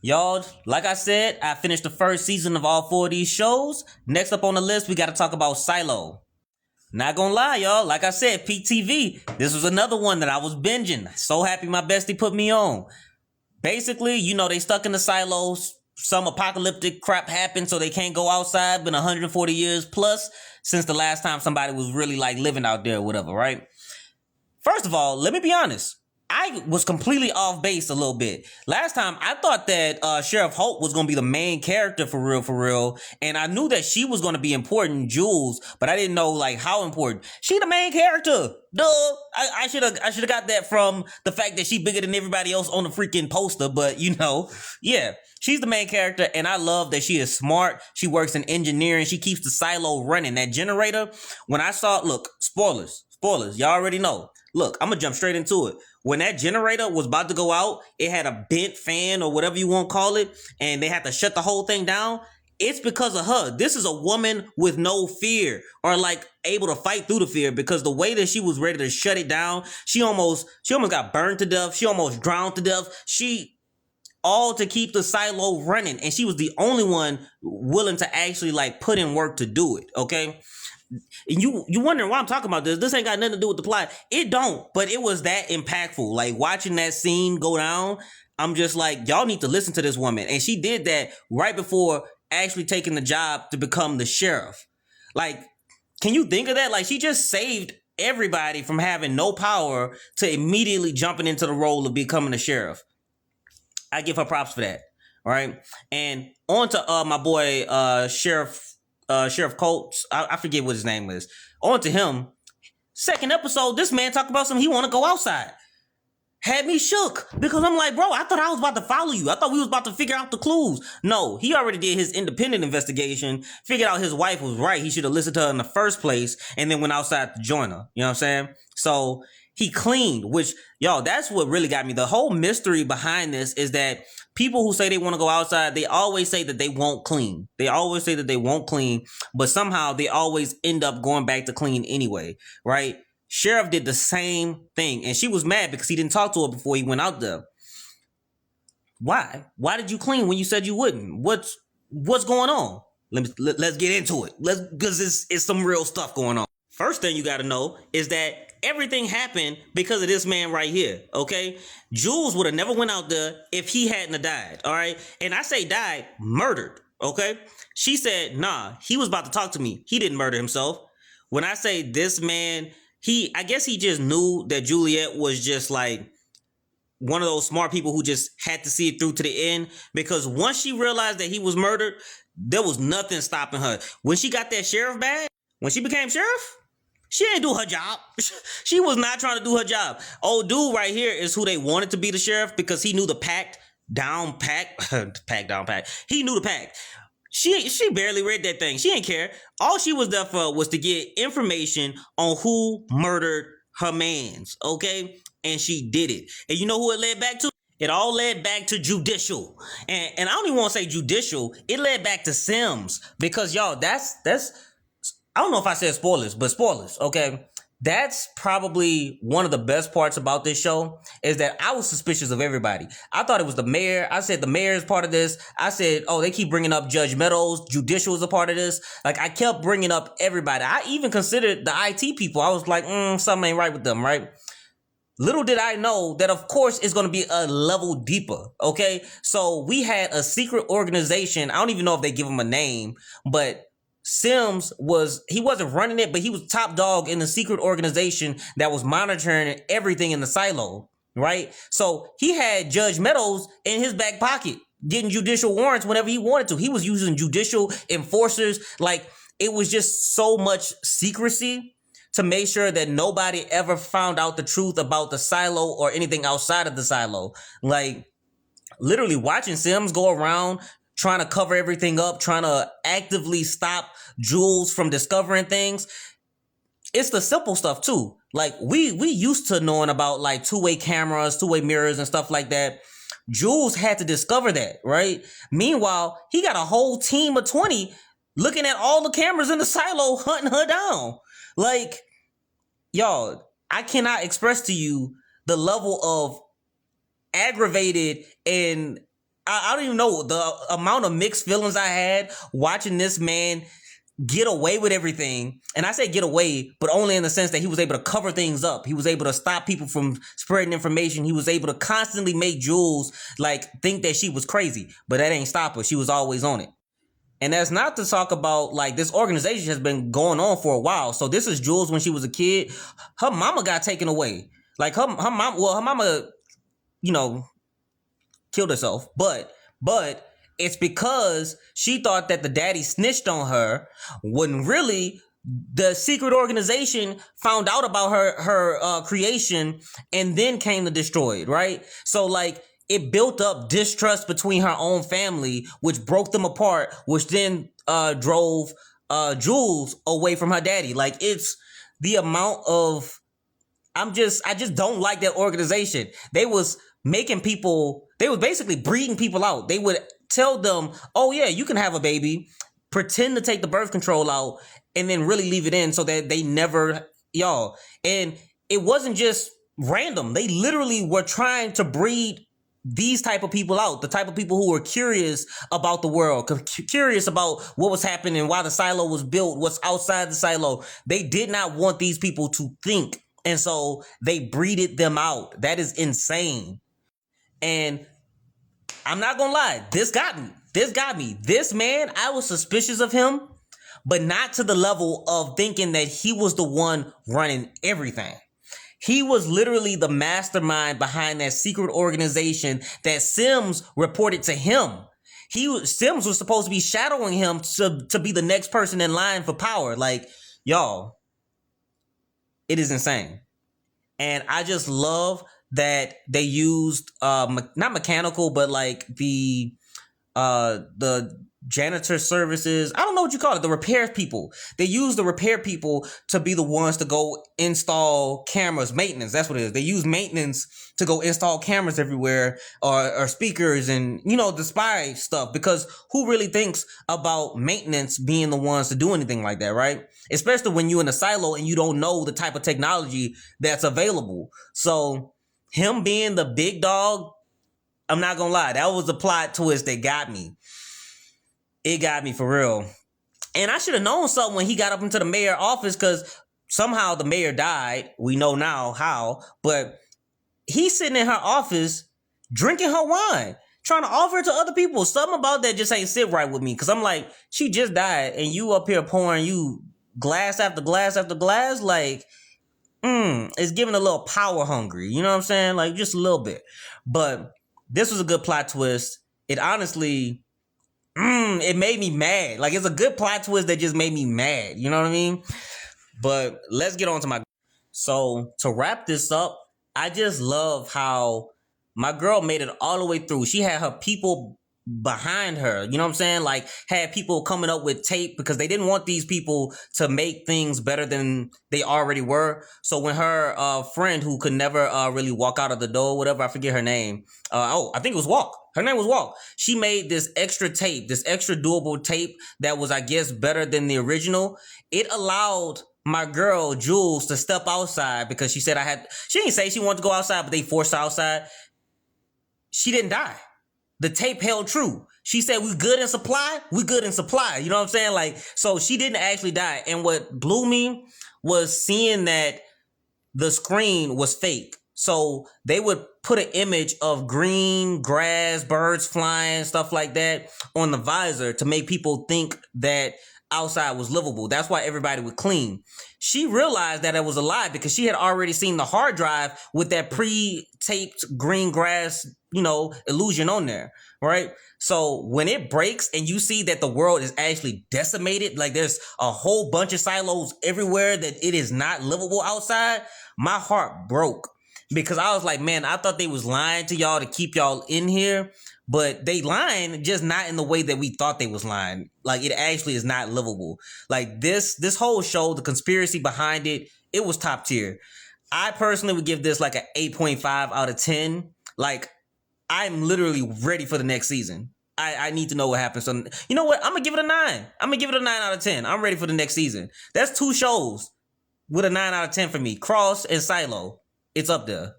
Y'all, like I said, I finished the first season of all four of these shows. Next up on the list, we got to talk about Silo. Not gonna lie, y'all, like I said, Peak TV, this was another one that I was binging. So happy my bestie put me on. Basically, they stuck in the silos. Some apocalyptic crap happened, so they can't go outside. Been 140 years plus since the last time somebody was really like living out there or whatever, right? First of all, let me be honest. I was completely off base a little bit. Last time, I thought that Sheriff Hope was going to be the main character for real. And I knew that she was going to be important, Jules, but I didn't know like how important. She the main character. Duh. I should have got that from the fact that she bigger than everybody else on the freaking poster. But yeah, she's the main character. And I love that she is smart. She works in engineering. She keeps the silo running. That generator, when I saw it, look, spoilers. Y'all already know. Look, I'm going to jump straight into it. When that generator was about to go out, it had a bent fan or whatever you want to call it, and they had to shut the whole thing down. It's because of her. This is a woman with no fear or like able to fight through the fear, because the way that she was ready to shut it down, she almost got burned to death. She almost drowned to death. All to keep the silo running. And she was the only one willing to actually like put in work to do it. Okay. And you wondering why I'm talking about this. This ain't got nothing to do with the plot. It don't, but it was that impactful. Like watching that scene go down, I'm just like, y'all need to listen to this woman. And she did that right before actually taking the job to become the sheriff. Like, can you think of that? Like, she just saved everybody from having no power to immediately jumping into the role of becoming a sheriff. I give her props for that. All right. And on to my boy, Sheriff Coates. I forget what his name is. On to him. Second episode, this man talked about something he want to go outside. Had me shook, because I'm like, bro, I thought I was about to follow you. I thought we was about to figure out the clues. No, he already did his independent investigation, figured out his wife was right. He should have listened to her in the first place and then went outside to join her. You know what I'm saying? So he cleaned, which, y'all, that's what really got me. The whole mystery behind this is that people who say they want to go outside, they always say that they won't clean. But somehow they always end up going back to clean anyway, right? Sheriff did the same thing, and she was mad because he didn't talk to her before he went out there. Why? Why did you clean when you said you wouldn't? What's going on? Let's get into it. Because it's some real stuff going on. First thing you got to know is that everything happened because of this man right here, okay? Jules would have never went out there if he hadn't died, all right? And I say died, murdered, okay? She said, nah, he was about to talk to me. He didn't murder himself. When I say this man, I guess he just knew that Juliet was just like one of those smart people who just had to see it through to the end, because once she realized that he was murdered, there was nothing stopping her. When she got that sheriff badge, when she became sheriff, she didn't do her job. She was not trying to do her job. Old dude right here is who they wanted to be the sheriff because he knew the pact. He knew the pact. She barely read that thing. She didn't care. All she was there for was to get information on who murdered her mans, okay? And she did it. And you know who it led back to? It all led back to Judicial. And I don't even want to say Judicial. It led back to Sims. Because, y'all, that's I don't know if I said spoilers, but spoilers, okay? That's probably one of the best parts about this show, is that I was suspicious of everybody. I thought it was the mayor. I said the mayor is part of this. I said, oh, they keep bringing up Judge Meadows. Judicial is a part of this. Like, I kept bringing up everybody. I even considered the IT people. I was like, something ain't right with them, right? Little did I know that, of course, it's going to be a level deeper, okay? So we had a secret organization. I don't even know if they give them a name, but Sims he wasn't running it, but he was top dog in the secret organization that was monitoring everything in the silo, right? So he had Judge Meadows in his back pocket, getting judicial warrants whenever he wanted to. He was using judicial enforcers. Like, it was just so much secrecy to make sure that nobody ever found out the truth about the silo or anything outside of the silo. Like, literally watching Sims go around trying to cover everything up, trying to actively stop Jules from discovering things. It's the simple stuff too. Like, we used to knowing about like two-way cameras, two-way mirrors and stuff like that. Jules had to discover that, right? Meanwhile, he got a whole team of 20 looking at all the cameras in the silo, hunting her down. Like, y'all, I cannot express to you the level of aggravated and I don't even know the amount of mixed feelings I had watching this man get away with everything. And I say get away, but only in the sense that he was able to cover things up. He was able to stop people from spreading information. He was able to constantly make Jules like think that she was crazy, but that ain't stop her. She was always on it. And that's not to talk about like this organization has been going on for a while. So this is Jules when she was a kid. Her mama got taken away. Like her mama, you know, killed herself, but it's because she thought that the daddy snitched on her when really the secret organization found out about her creation and then came to destroy it, right? So like it built up distrust between her own family, which broke them apart, which then drove Jules away from her daddy. Like it's the amount of I just don't like that organization. They was basically breeding people out. They would tell them, oh yeah, you can have a baby, pretend to take the birth control out, and then really leave it in so that they never, y'all. And it wasn't just random. They literally were trying to breed these type of people out, the type of people who were curious about the world, curious about what was happening, why the silo was built, what's outside the silo. They did not want these people to think. And so they breeded them out. That is insane. And I'm not gonna lie, this got me. This man, I was suspicious of him, but not to the level of thinking that he was the one running everything. He was literally the mastermind behind that secret organization that Sims reported to him. Sims was supposed to be shadowing him to be the next person in line for power. Like, y'all, it is insane. And I just love that they used not mechanical, but like the janitor services. I don't know what you call it. The repair people. They use the repair people to be the ones to go install cameras, maintenance. That's what it is. They use maintenance to go install cameras everywhere or speakers and, you know, the spy stuff, because who really thinks about maintenance being the ones to do anything like that, right? Especially when you're in a silo and you don't know the type of technology that's available. So him being the big dog, I'm not gonna lie, that was the plot twist that got me. It got me for real. And I should have known something when he got up into the mayor's office, because somehow the mayor died. We know now how, but he's sitting in her office drinking her wine, trying to offer it to other people. Something about that just ain't sit right with me, because I'm like, she just died and you up here pouring you glass after glass after glass. Like, it's giving a little power hungry. You know what I'm saying? Like just a little bit. But this was a good plot twist. It honestly, it made me mad. Like it's a good plot twist that just made me mad. You know what I mean? But let's get on to my... So to wrap this up, I just love how my girl made it all the way through. She had her people behind her, you know what I'm saying? Like had people coming up with tape because they didn't want these people to make things better than they already were. So when her friend who could never really walk out of the door, whatever, I forget her name. I think it was Walk. Her name was Walk. She made this extra tape, this extra doable tape that was, I guess, better than the original. It allowed my girl Jules to step outside because she said she didn't say she wanted to go outside, but they forced her outside. She didn't die. The tape held true. She said, we good in supply? We good in supply. You know what I'm saying? Like, so she didn't actually die. And what blew me was seeing that the screen was fake. So they would put an image of green grass, birds flying, stuff like that on the visor to make people think that outside was livable. That's why everybody would clean. She realized that it was a lie because she had already seen the hard drive with that pre-taped green grass, illusion on there, right? So when it breaks and you see that the world is actually decimated, like there's a whole bunch of silos everywhere, that it is not livable outside, my heart broke. Because I was like, man, I thought they was lying to y'all to keep y'all in here, but they lying, just not in the way that we thought they was lying. Like it actually is not livable. Like this whole show, the conspiracy behind it, it was top tier. I personally would give this like an 8.5 out of 10. Like I'm literally ready for the next season. I need to know what happens. So you know what? I'm gonna give it a 9. I'm gonna give it a 9 out of 10. I'm ready for the next season. That's 2 shows with a 9 out of 10 for me. Cross and Silo. It's up there.